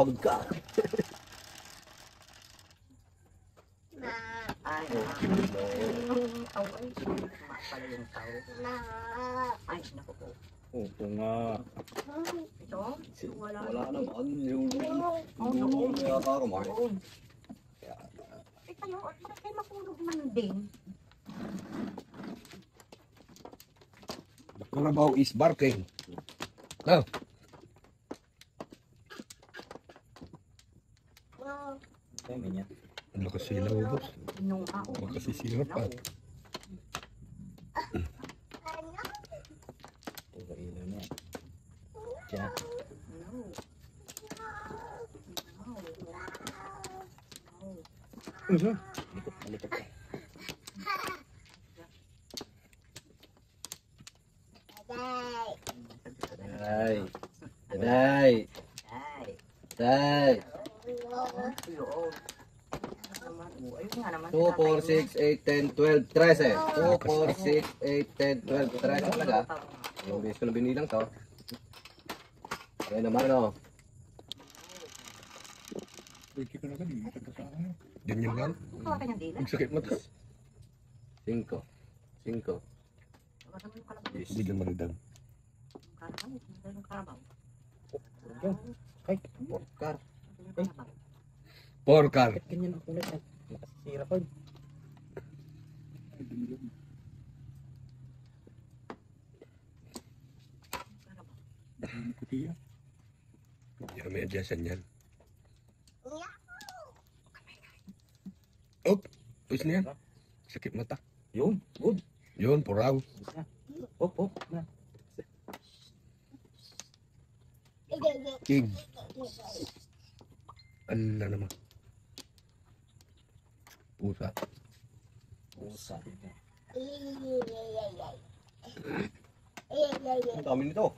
Pagod ka. Ay, pala yung tao. Ay, naku po. Opo nga. Ito? Wala naman. Yung yata ako, Mark. Eh kayo, bakit kayo makulog man din? The Carabao is barking. No. Ay, ganyan. Ang lakas silaw, boss. Nung ako. Baka sisirap pa. Puro ilaw na. Kaya, malikot ka. Ay. Ay. Ay. 2, 4, 6, 8, 10, 12, 13. 2, 4, 6, 8, 10, 12, 13 talaga. Yung beses ko na binilang to. Ayan naman o. Ganyan lang. Kawa ka niyang dila? Magsakit mata. 5. 5. Hindi ka maridang. Ay, porkar. Porkar. Ganyan ako ulit. Nakasisira ko. Yan, may adyasan yan. Oh, pwes na yan. Sakit mata. Yun, good. Yun, puraw. Hop, hop. Na. King. Ano na naman? Pusa. Pusa. Ang dami nito.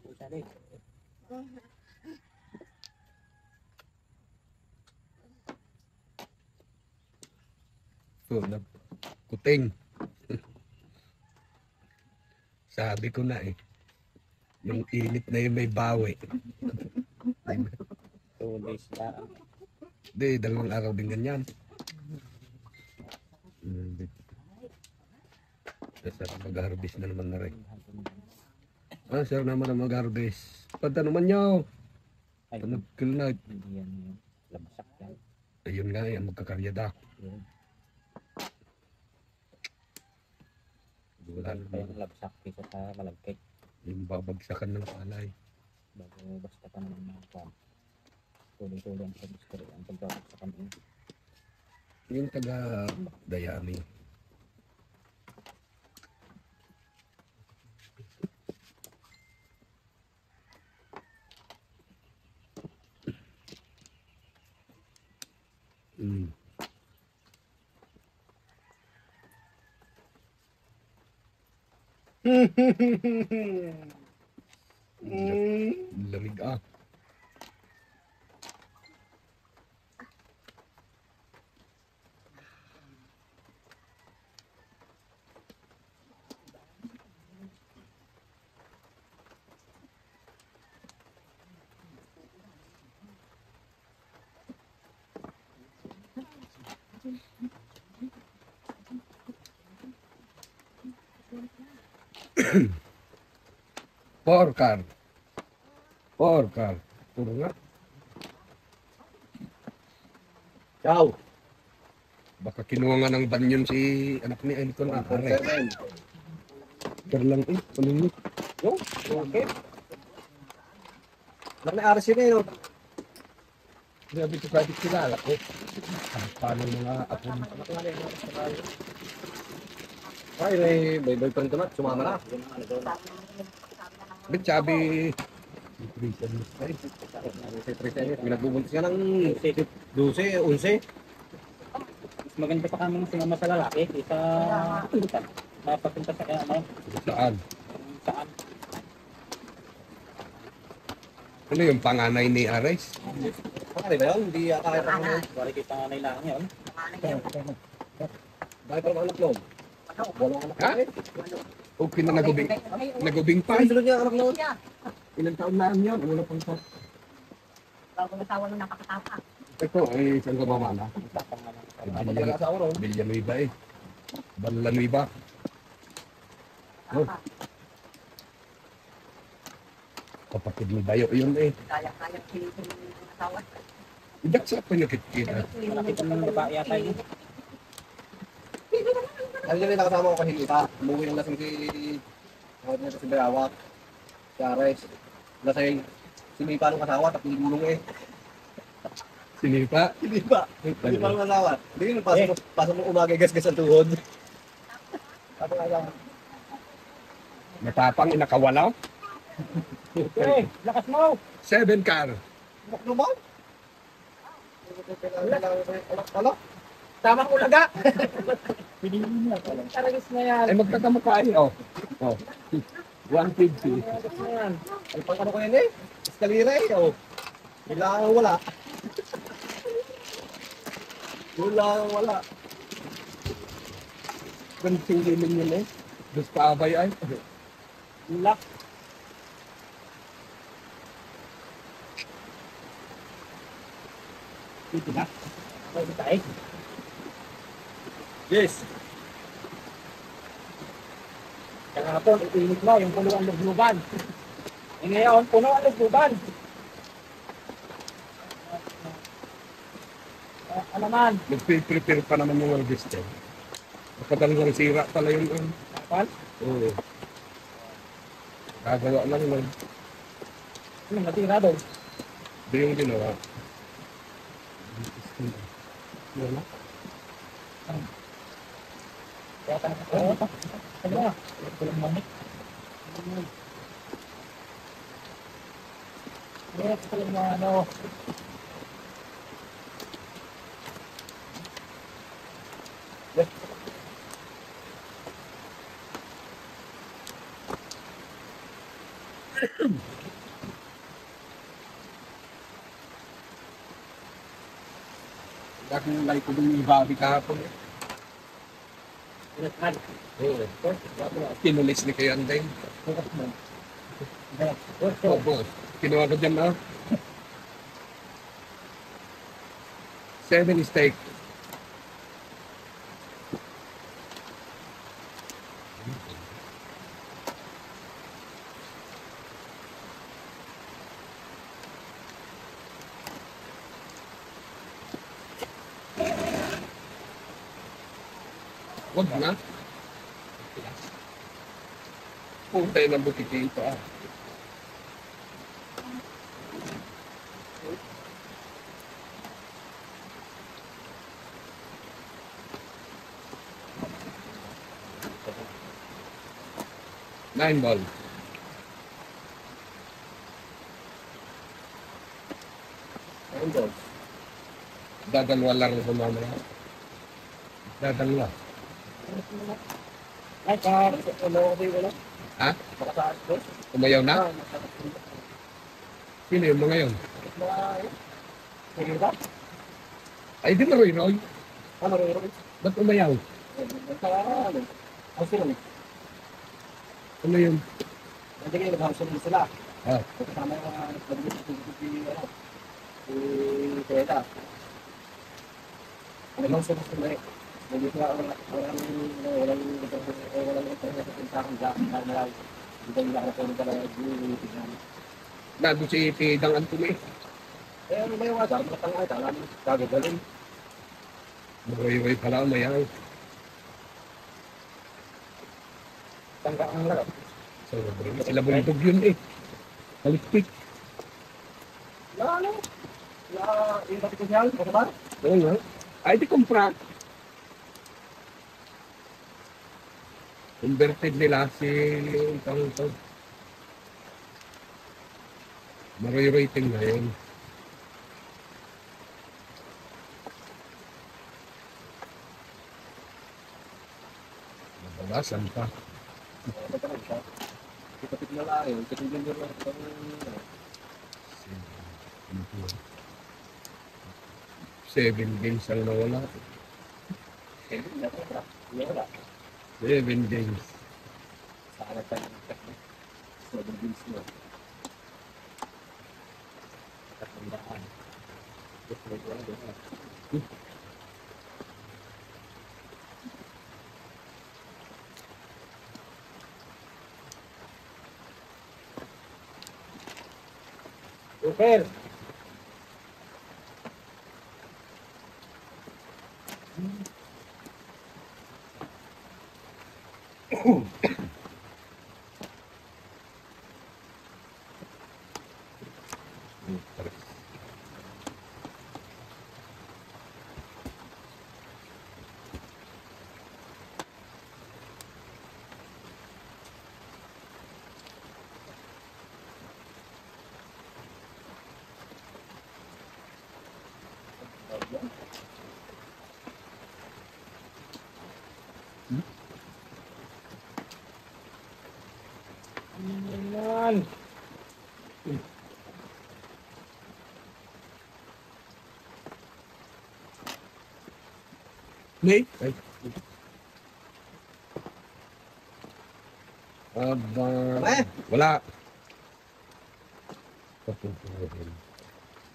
Pusa din. Oh, kuting. Sabi ko na eh. Yung init na yun may bawi. 2 days lang. Hindi, 2 araw din ganyan. Sir, mag-harvest na naman na rin. Ah, sir naman ang mag-harvest. Pagka naman nyo. Ay, Panagkil na. hindi yan yung labasak yan. Ayun nga yan, magkakaryada. Yun. Wala Kaya naman. yung labasak kaysa sa malagkit. Yung babagsakan ng palay. Bago basta pa naman mga kwan. Tuloy-tuloy ang pag-story. Ang pagbabagsakan yun. Yung taga-Dayami. Lamig ah. Porkar. Porkar. Puro nga. Ciao. Baka kinuha nga ng banyon si anak ni Elton Akare. Pero lang eh, palinit. Yo, okay. Nakana-aras yun eh, no? Sabi ko kahit kilala ko. Paano mga apo mo? Ay, may boyfriend ko na. Sumama na. Ba't sabi... Pinagbubuntis ka ng 12, 11. Mas maganda pa kami sumama sa lalaki kaysa mapapunta sa kaya ano. Saan? Saan? Ano yung panganay ni Ares? Pakari ba yun? Hindi yata kaya pa. Wari kita nga nailangan yun. Dahil parang anak noon. Walang anak Ha? eh. Okay na nagubing pa. Ay, sunod niya anak noon. Ilang taon na yun? Una pang sa... Bago nasawa nung nakakatapa. Ito, ay isang gumamana. Apat yan asawa noon. Villanueva eh. Villanueva. Oh, kapatid ni Dayo yun eh. Kaya pilitin yung asawa. Idak sa pa nakikita. Nakita ng babae yata yun. Ano yun yung nakasama ko kahilita. Umuwi ng lasing tawag niya si Bayawak. Si Ares. Lasing. Sinipa ng asawa, tapos gulong eh. Sinipa. Sinipa. Sinipa ng asawa. Hindi yun, pasok mo umaga, gas-gas ang tuhod. Sabi nga lang. Matapang inakawalaw. Hey, lakas mo! 7 car. Bak naman. Ano? Tamang ulaga! Taragis na yan. Ay magkakamukha eh. Oh. Oh. 150. Taragis na yan. Ay, pang ano ko yan eh. Eskalira eh. Oh. Bigla kang wala. Bigla kang wala. Ganting din yun eh. Dos pa abay ay. Lak. Dito na. Dito tayo. Yes. Kahapon, itinit mo yung puno ang lugluban. E ngayon, puno ang lugluban. Ano man? Nagpe-prepare pa naman yung orchestra. Nakadalang sira pala yung Kapal? Oo. Gagawa lang nun. Ano natira doon? Ito yung ginawa. Wala. Kaya tayo. Ano na? Walang mamit. Ito pala yung mga ano. Bakit yung like ko dun yung babi kahapon eh. Pinatad. Oo. Kinulis ni Kuya Anday. Oo, boss. Kinuha ko dyan na. 7 steak. Wag na. Puntay ng butiki ito ah. Nine ball. Ayun doon. Dadalwa lang ako mamaya. Dadalwa. Ay, ano ko yung wala? Ha? Makasaan ko. Umayaw na? Sino yung mga yun? Sige ba? Ay, di na Roy Roy. Ano rin? Ba't umayaw? Ano? Ang sino? Ano yun? Hindi kayo nag-house sila. Ah, Kasama yung mga nagpagod sa ano. Si Teta. Walang sunod sila eh. Hindi sila walang tintakang dyan. Hindi nila ako pwede talaga yung nado si Tidang Antumi. eh, ano ba yung asar? Matangay, talang kagagaling. Roy Roy pala umayaw. Tangka ang larap. So, sila bundog yun eh. Kalikpik. Na ano? Na yung pati kusyal, ano ba? Oo nga. Ay, di kumpra. Converted nila si ito. Maroy-roy ting na yun. Nabawasan pa. Kapit na lang yun. Kasi din yun. 7 games ang nawala. 7 days. Sana tayo ng 7 days na. Katandaan. Super! Ayan. May? Ay. Aba. Eh? Wala. Papupuhin.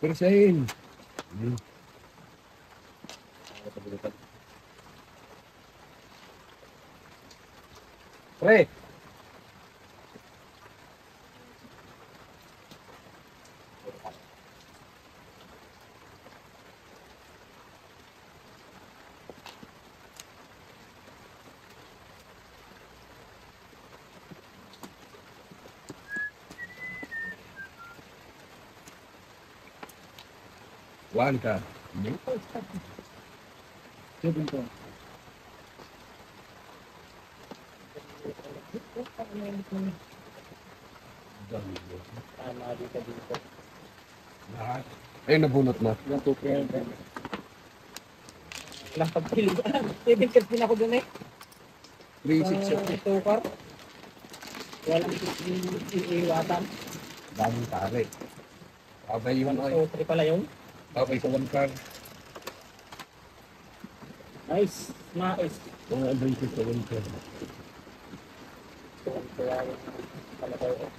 Persahin. Pre! One ka. Sabihin ko. Tama dito dito. Lahat. Ay, nabunot na. Yung tutuyan. Walang pagpilian. Ibigkas din ako dun eh. 360. Tukar. Walang iiwatan. Daming tali. Abay yun ay. So, 3 pala yun. Abay sa one car. Nice. Nice. Mga abay sa one car. So, kaya yung talaga yun.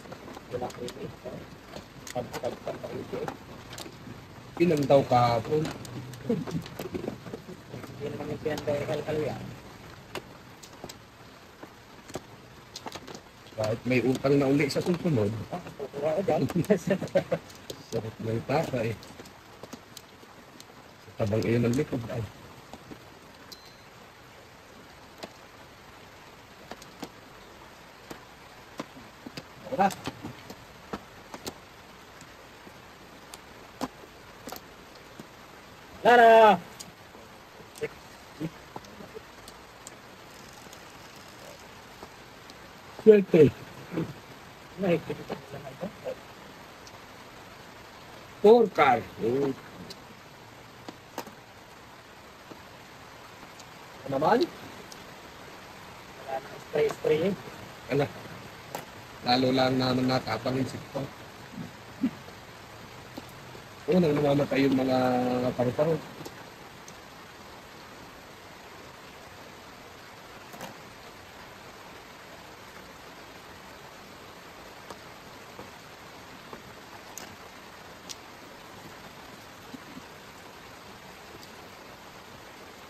Walang pili. Pag-pili. Ilang daw kahapon. Hindi naman yung pinanday yan. Kahit may utang na uli sa susunod. Kukuha ko dyan. Sarap ng tapa eh. Sa tabang iyon ng likod ay. Wala. Lara! Swerte. Mahigpit ito sa ito. 4 car. Oh. Ano naman? Wala nang spray-spray eh. Ano? Lalo lang naman natapang yung sito. Oo, nang namamatay yung mga paru-paro.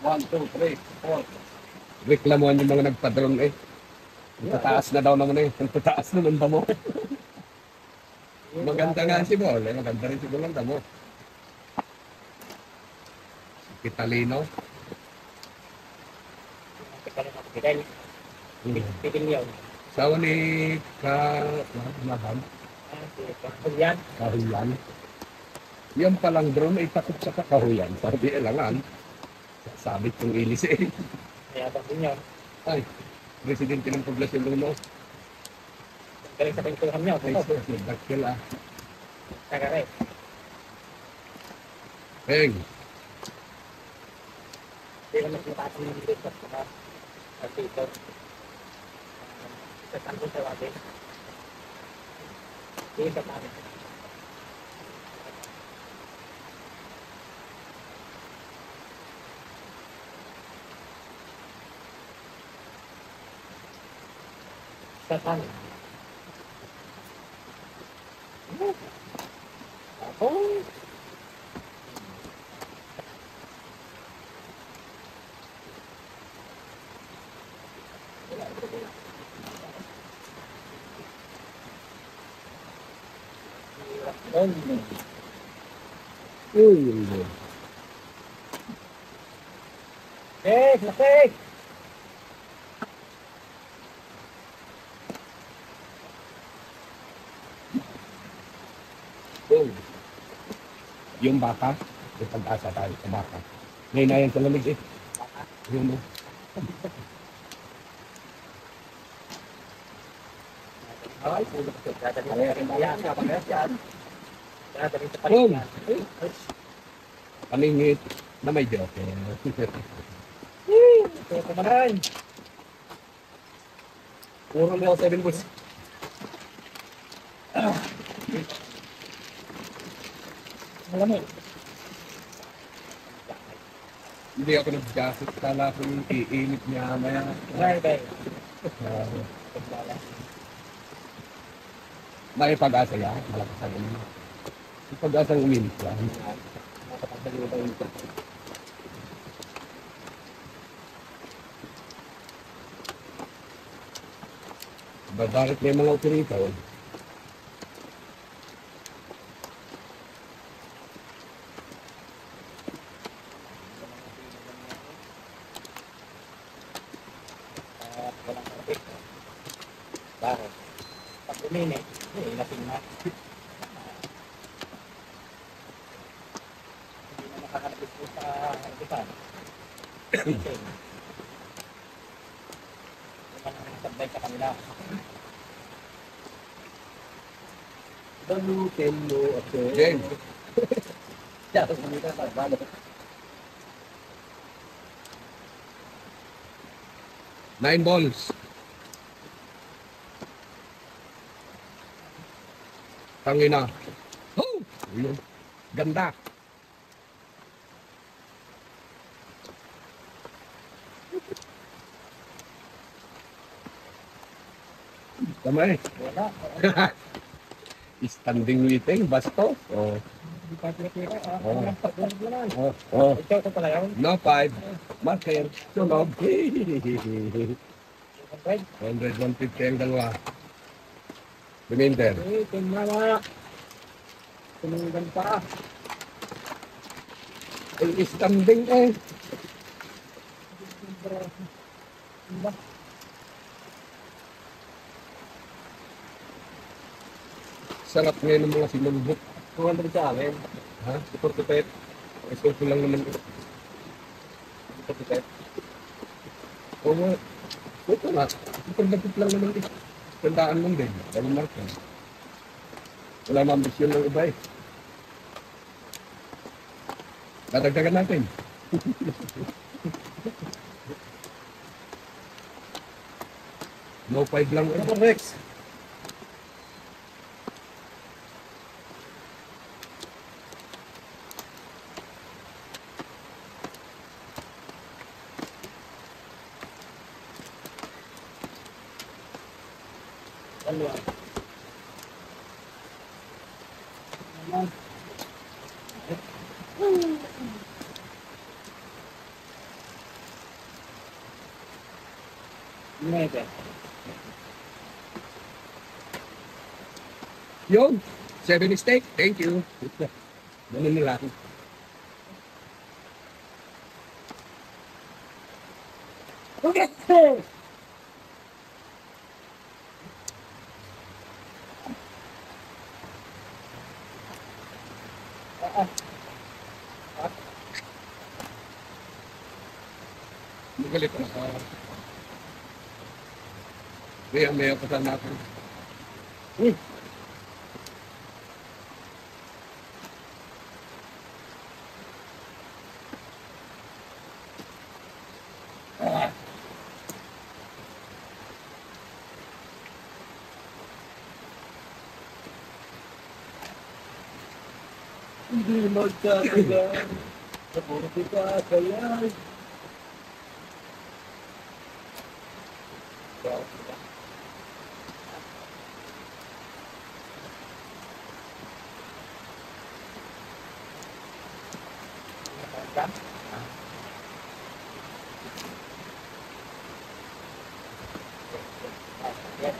One, two, three, four. Reklamuhan yung mga nagpadron eh. Ang tataas na daw naman eh. Ang tataas na ng damo. Maganda nga si Bol. Eh. Maganda rin si Bol ang damo. Si Kitalino. Pidel. Pidel yun. Sawa ni Maham. Yan. Kahuyan. Yan palang drone ay takot sa kakahuyan. Sabi elangan. Sabit yung ilis eh. Kaya ba din yun? Ay, presidente ng poblasyon Luno. Galing sa pintuhan niyo. Ay, Ito. nagdakil ah. Kagare. Heng, Hindi naman mataas yung dito sa dito. Sa sangkong sa wabi. Hindi sa tabi. Saan? Oh. Uy. Lasik! Oh. Yung baka, may pag-asa tayo sa baka. Ngayon na yan sa lamig eh. Yun mo. Ay, pulo ko. Dadalhin sa palingan. Dadalhin sa Boom! palingan. Paningit na may joke. Ito kumanan. Puro mo ako 7 bulls. Malamig. Hindi ako nag-jacket. Kala ko yung iinit niya maya. Bye. May pag-asa yan. Malakas ang uminit. May pag-asang uminit yan. Bakit may mga operito? Walang kapit. Bakit? Pag uminit, lasing na. Hindi na makakalapit po sa harapitan. Lasing. Walang sablay sa kanila. Dalutin mo ako. James, Tapos kumita sa balo. 9 balls. Tangina. Oh! Yun. Ganda. Tama eh. Wala. Standing waiting, basto. Oh. Hindi pa pinakita. Oh. Walang pagbulag mo lang. Oh. Ikaw ito pala yun. No 5. Marker. Sunog. 100. 100, 150 ang dalawa. Remainder. Tingnan. Tuminggan pa. Ay, standing eh. Sarap ngayon ng mga sinulbok. 200 sa amin. Ha? 45. Gusto ko lang naman. 45. Oo nga. Ito nga. Ipagdapit lang naman eh. Tandaan lang din. Dahil marker. Wala mga ambisyon ng iba eh. Dadagdagan natin. No 5 lang eh. Ano Rex? Dalawa. Nueve. Yun. 7 steak. Thank you. Ganun nila. Okay. Magalit na sa... Kaya may kasama ako. Hindi magkakayan. Sa puro kakayan.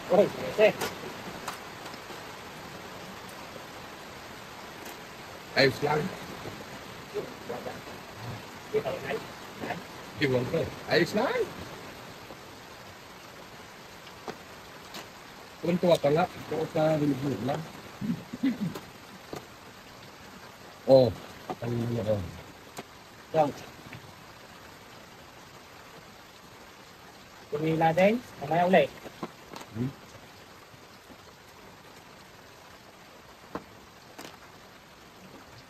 Uy, kasi. Ayos lang. Iwan ko. Ayos lang. Tuntua ka nga. Ito sa rinigil lang. Oh. Ano mo oh. Yung. Kumila din. Mamaya ulit.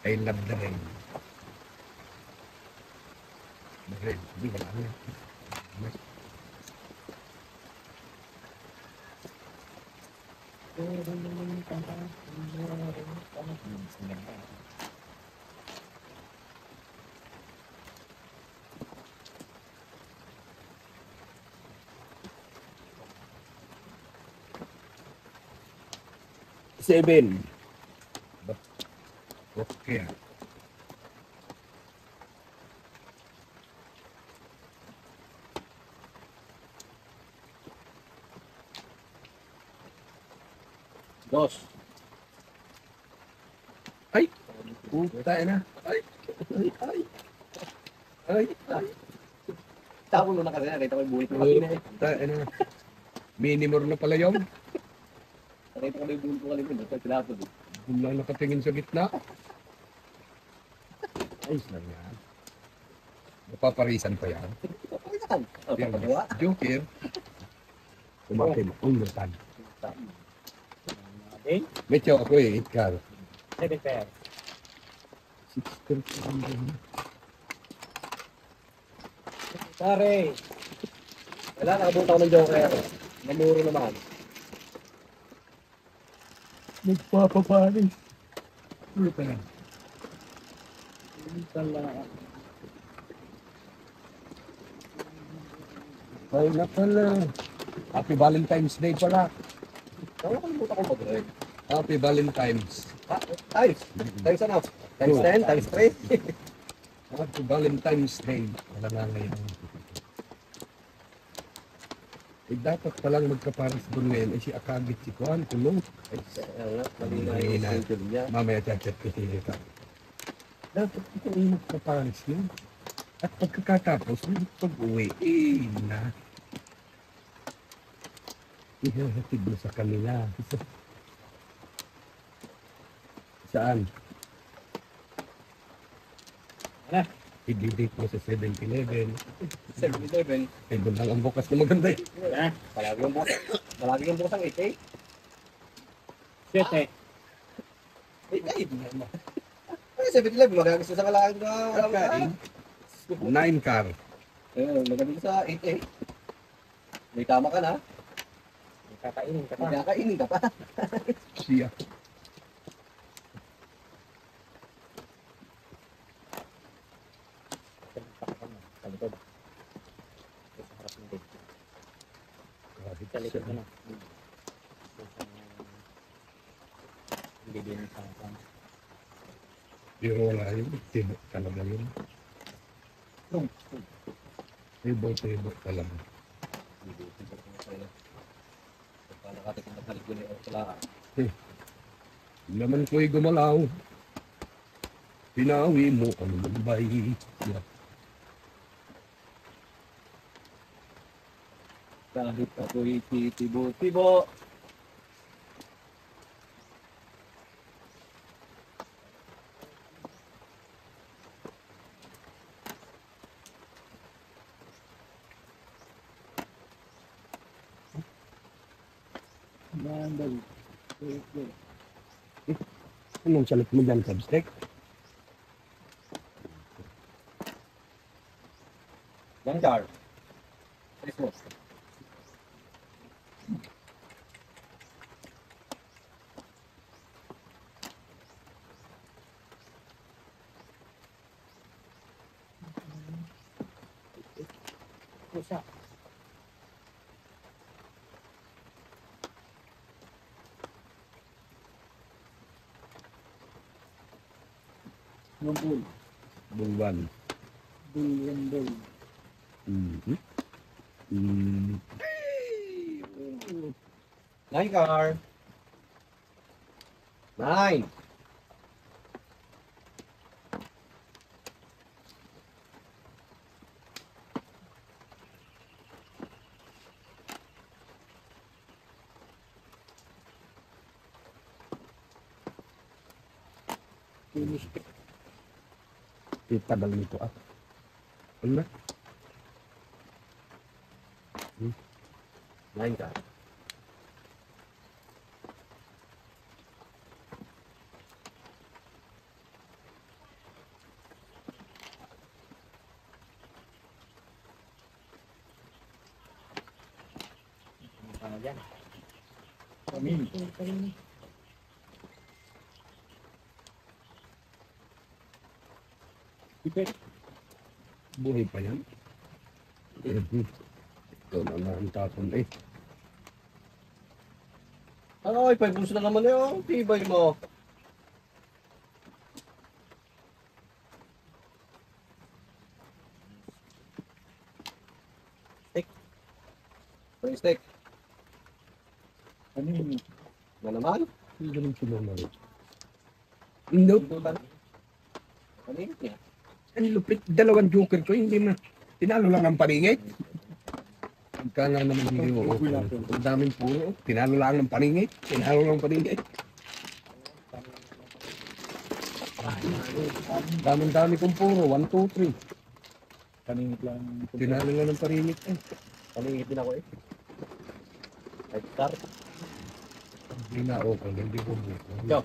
I love the rain. The rain. Hindi wala na. Seven. Okay. Dos. Ay! Puta na. Ay! Ay! Ay! Ay! Ay! Tapo mo na kasi nakita ko yung bulit ko kanina eh. Puta na. Minimor na pala yun. Nakita ko na yung bulit ko kanina. Sa tinapon eh. Kung lang nakatingin sa gitna. Ayos lang yan. Mapaparisan pa yan. Pakailan. Oh, papagawa. Joker. Umakin. Ulutan. Okay. Medyo ako eh. Ikaw. 7 pair. 6:30. Sorry. Wala, nakabunta ko ng joker. Namuro naman. Nagpapapanis. Ulutan. Ay na pala. Happy Valentine's Day pala. Nakakalimutan ko mag-drive. Happy Valentine's. Times. Times ano? Times 10, times 3. Happy Valentine's Day. Wala na ngayon. Eh, dapat palang magkapares doon ngayon. Eh, si Akagit, si Kuan, tulong. Ay, mali na yung schedule niya. Mamaya chat-chat ko siya ka. Dapat ito yung magkapares yun. At pagkakatapos, pag-uwi, eh, na. Ihahatid mo sa kanila. Saan? Ano? I-date mo sa 7-Eleven. 7-11. Eh, doon lang ang bukas na maganda eh. Ha? Palagi yung bukas. Palagi yung bukas ang 8 Shit eh. 8 Ay, 7-11. Magagusto sa kalaking na. Kakain. 9 car. Ayun, magagusto sa 8 May tama ka na. Kakainin ka pa. May kakainin ka pa. Siya. Sa likod. Sa harap ng gate. Sa likod mo na. Hindi din sa akin. Pero wala yun. Tibok talaga yun. Tibok talaga. Nakatikin na balik yun yung pala. Naman ko'y gumalaw. Pinawi mo ang lambay. Kahit ako'y titibo-tibo. Anong salit mo dyan, Substack? Yang jar. Christmas. Pusa. Bull. Bulwan. Bull. Mm-hmm. Mm. Nine car. Nine. Ipadal nito ah. Ano? Nine car. Ano dyan? Kami. Ipet. Buhay pa yan. Ito na nga ang tapon eh. Ay, 5 bulls na naman yun. Tibay mo. Steak. Free steak. Ano yun? Na naman. Hindi ganun sila na. Nope. Ano yun niya? Ang lupit. Dalawang joker ko. Hindi na. Tinalo lang ang paningit. Pagka nga naman hindi mo. Ang daming puro. Tinalo lang ang paningit. Tinalo lang ang paningit. Daming-dami kong puro. 1, 2, 3. Kaningit lang. Tinalo lang ang paningit eh. Paningit din ako eh. 5 star. Hindi na okay. Hindi ko buko. Yo.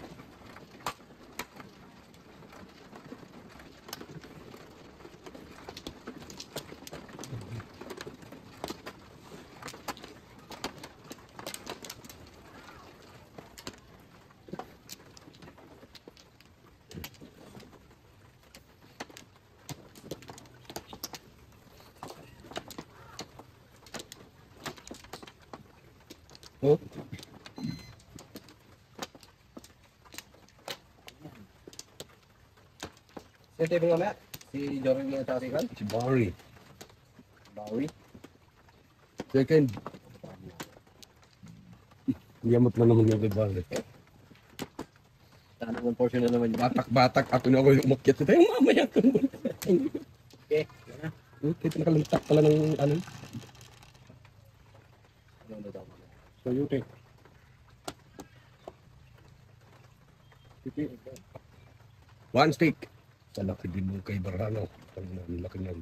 Oh. Sino tayo mga mamaya? Si Jory na tsaka si Ivan? Si Barry. Bawi. Second. Yamot na naman yung Barry. Saan naman portion na naman yun? Batak-batak ako na ako yung umakyat sa tayo. Mamaya ko. Okay. Yan na. Kahit nakalantak pala ng ano. Ano daw? So yun eh. One stick. Sa laki din mo kay Barano. Ang laki na.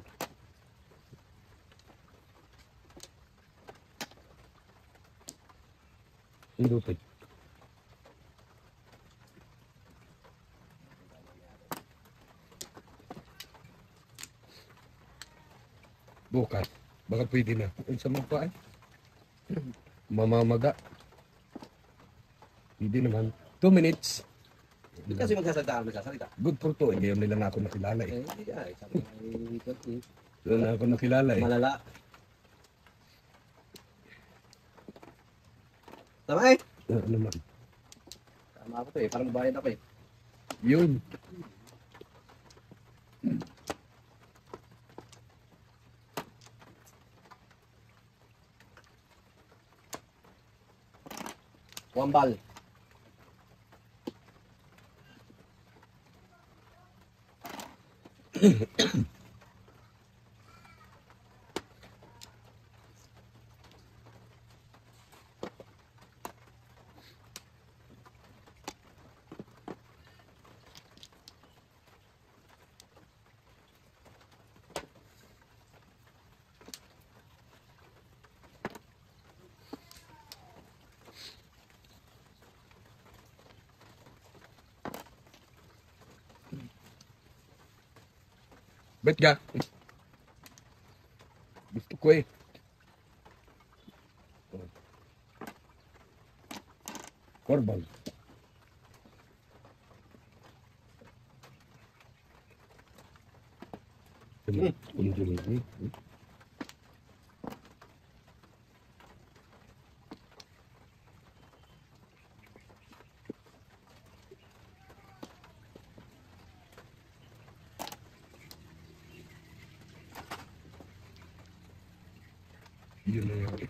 Lupit. Bukas. Baka pwede na. Kung sa mga pa mamamaga. Hindi naman. 2 minutes. Hindi kasi magsasalita ang magsasalita. Good for 2. Ngayon nila na ako nakilala eh. Eh, hindi ay. Sabi ay, Wala na ako nakilala eh. malala. Tama eh. Ano naman. Tama ako to eh. Parang bayad ako eh. Yun. Wambal. Bet ka? Gusto ko eh. Korbal. Kunjung. Yun na yun.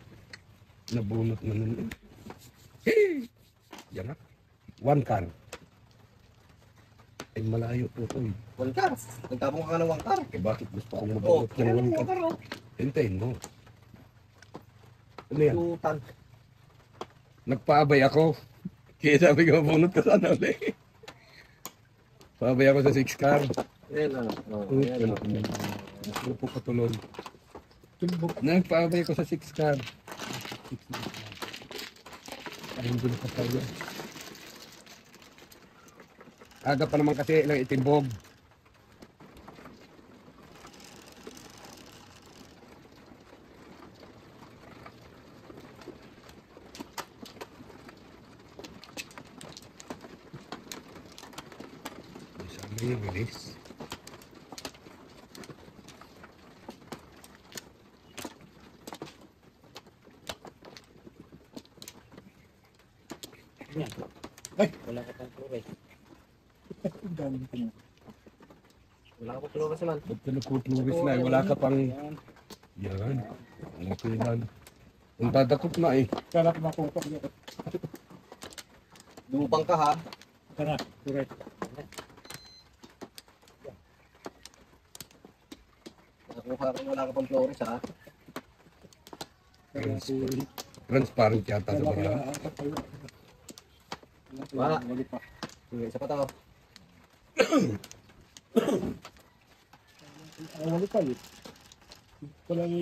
Nabunot na nun. Yan na. 1 car. Ay, malayo po ito eh. Wangkar. Nagtabong ka ng wangkar. Eh, bakit gusto kong Oh, mabuot ano ng yung 1 car? wangkar, oh? Hintayin mo. Ano yan? Tutan. Nagpaabay ako. Kaya sabi ko, bunot ka sana ulit. Paabay ako sa 6 car. Ayan, ano. Oh, Ano ayan, Ano po patulog? Nagpaabay ko sa 6 car. Ayun doon pa tayo. Aga pa naman kasi lang itimbog. Sabi yung bilis. Yan. Ay! Wala ka pang tuloy. Wala ka pa tulungan sa man. Ba't ka nagkutluris na eh? Wala ka pang... Yan. Ang kailan. Ang dadakot na eh. Sarap makupa. Lupang ka, ha? Sarap. Correct. Nakakuha ka wala ka pang flores, ha? Transparent yata sa mga... Wala. Sige, isa pa to. Wala pa yun. Parang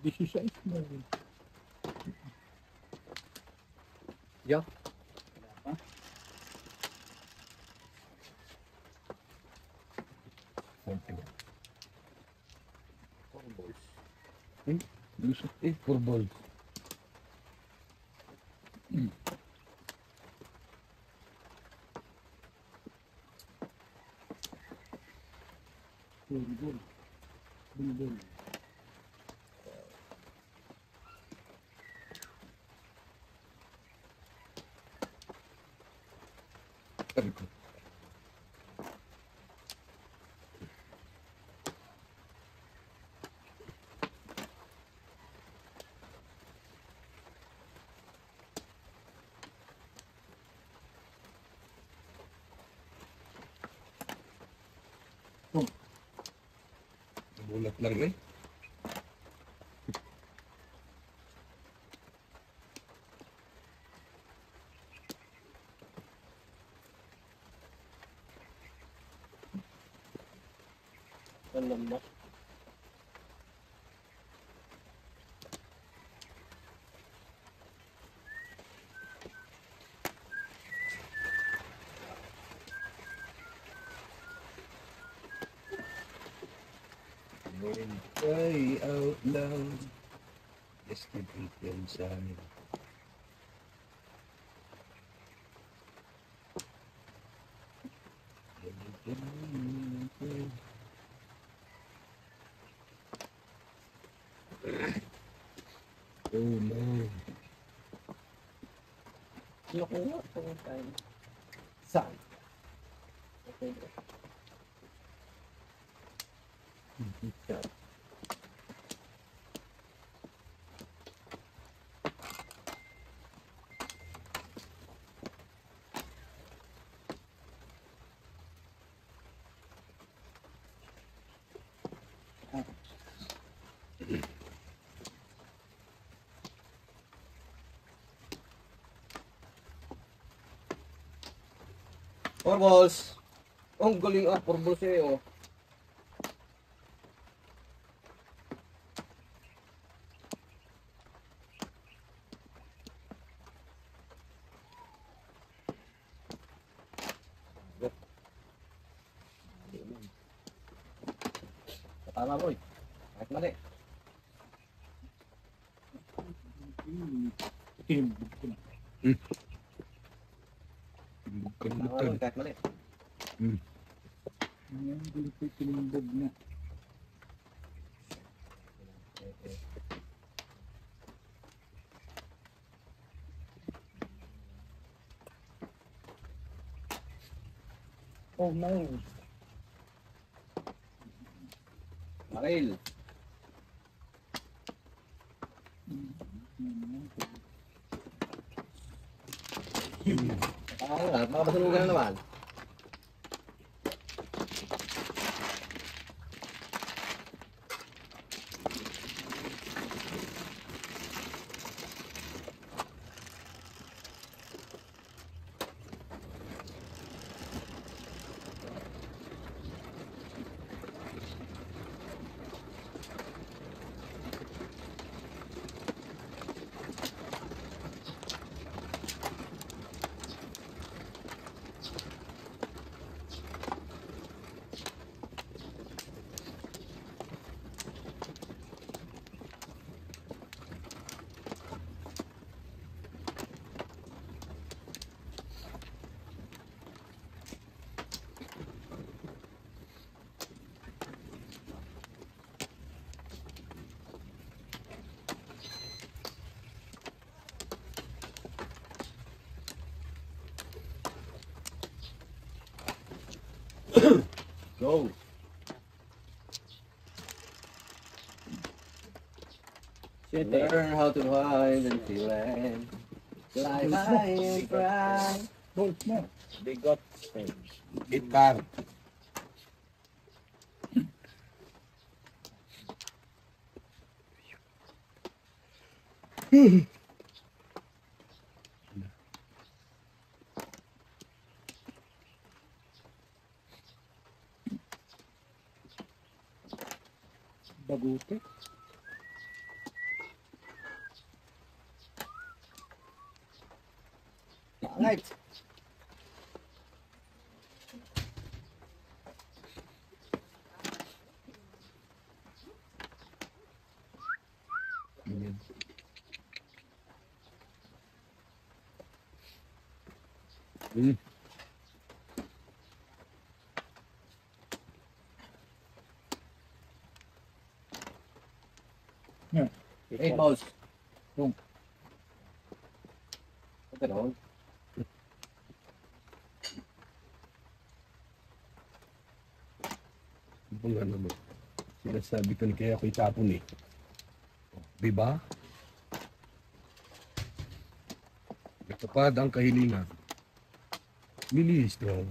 16 na. Yo. Lusot eh, 4 balls. Sabi ko. Bulat lang eh. Alam mo. Cry out loud. Just keep it inside. Oh no. Nakuha ko tayo. Saan? Okay. Four balls. Oh, ang galing ah. 4 balls eh, oh. Tama, boy. Kahit mali. Tama, boy. Kahit mali. Tinimbog na. Oh no. Maril. Baka masunugan na naman. Go! Learn how to hide and feel and fly high and cry. Bolt mo. Bigot stage. Guitar. Bagute. Right. Hmm. Yeah. 8 balls. Boom. Ganon. Kung ano mo. Sinasabi ko ni kaya ako itapon eh. Diba? Natupad ang kahilingan. Bilis to.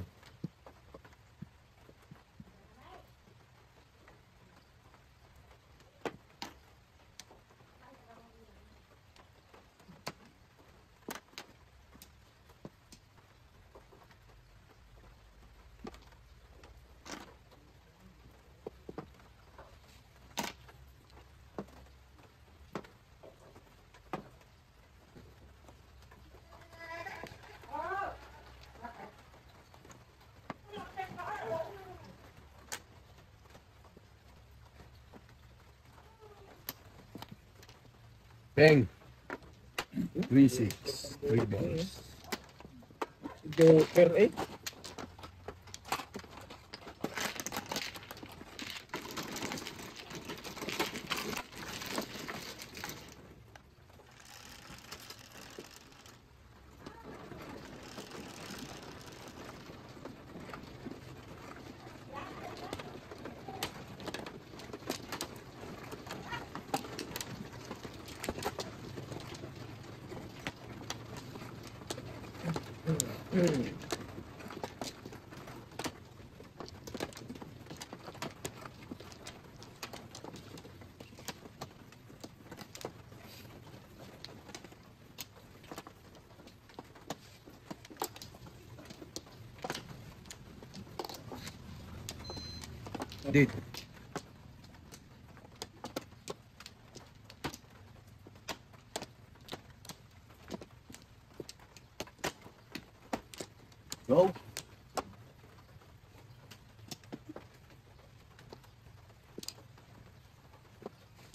Bang! 3-6. 3 balls. Joker eh. Dito. Go!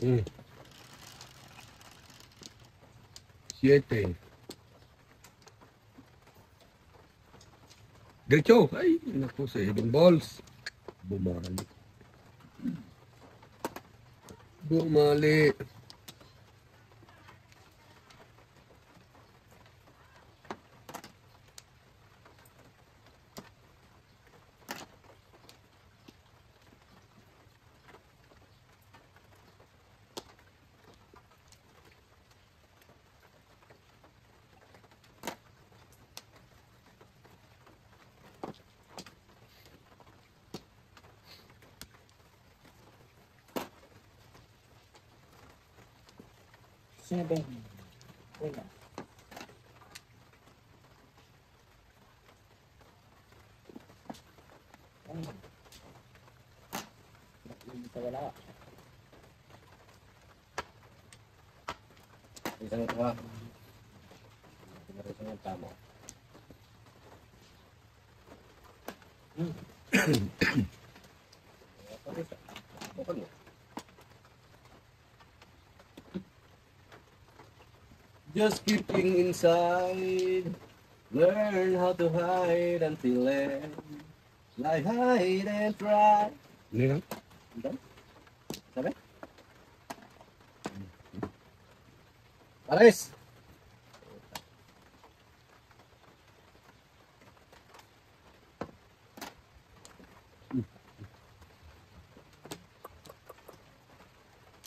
Hmm. 7. Diretso. Ay, naku, 7 balls. Bumali. Bumali. 7. Wala. Wala. Isang ito ha. Isang ang tama. Bukan mo. Just keeping inside. Learn how to hide until end. Like hide and try. Hindi lang. Sabi? Pares!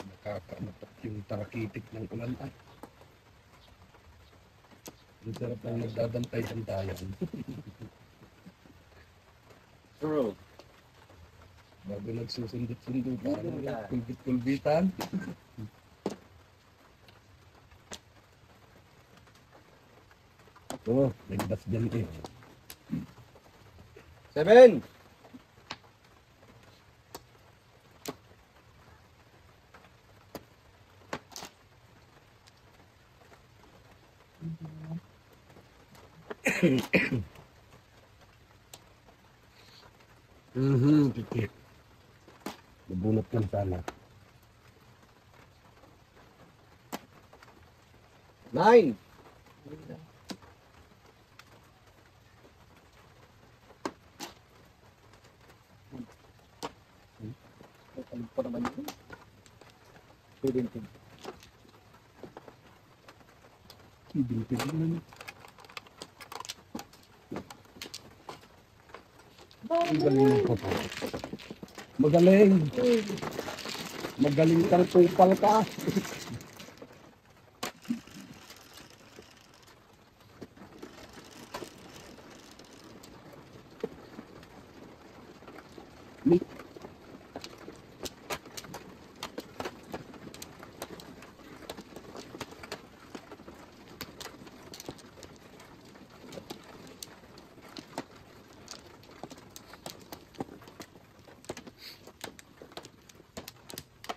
Nakakamatok yung tarakitik ng ulan ay. Ang sarap ng nagdadantay-dantayan. True. Bago nagsusundot-sundo pa, kulbit-kulbitan. Oo, nagdas dyan eh. 7! Tikit. Nabunot kan sana. 9! Ano pa naman yun? 17. Ibig-ibig Magaling po po. Magaling. Magaling kang tupal ka.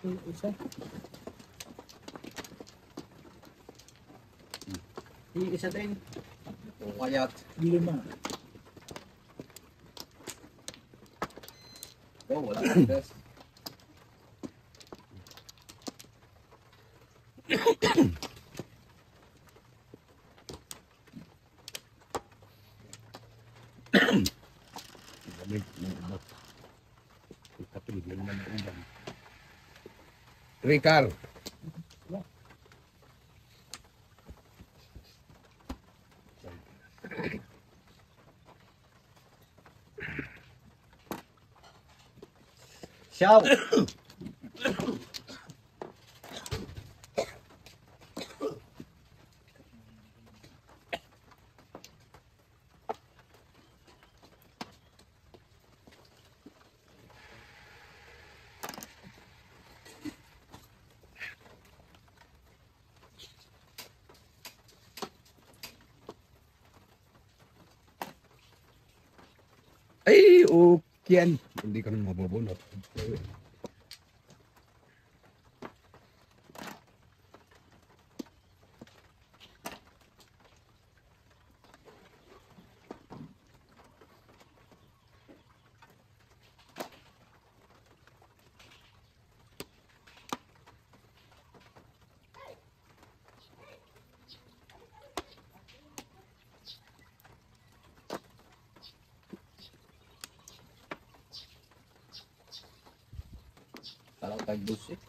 Isa. Isa din. Wayat. 5. Oh, wala kang best. Gamit ng iba. Ikatuloy naman ang uban. Ricard. Shout! Ay, okay. Hindi ka na mabubunot. Parang tag-bus eh.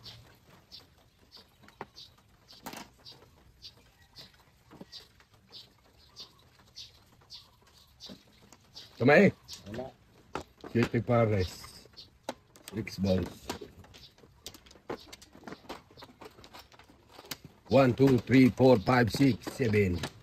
Kamay. Wala. 7 pares. 6 balls. 1, 2, 3, 4, 5, 6, 7.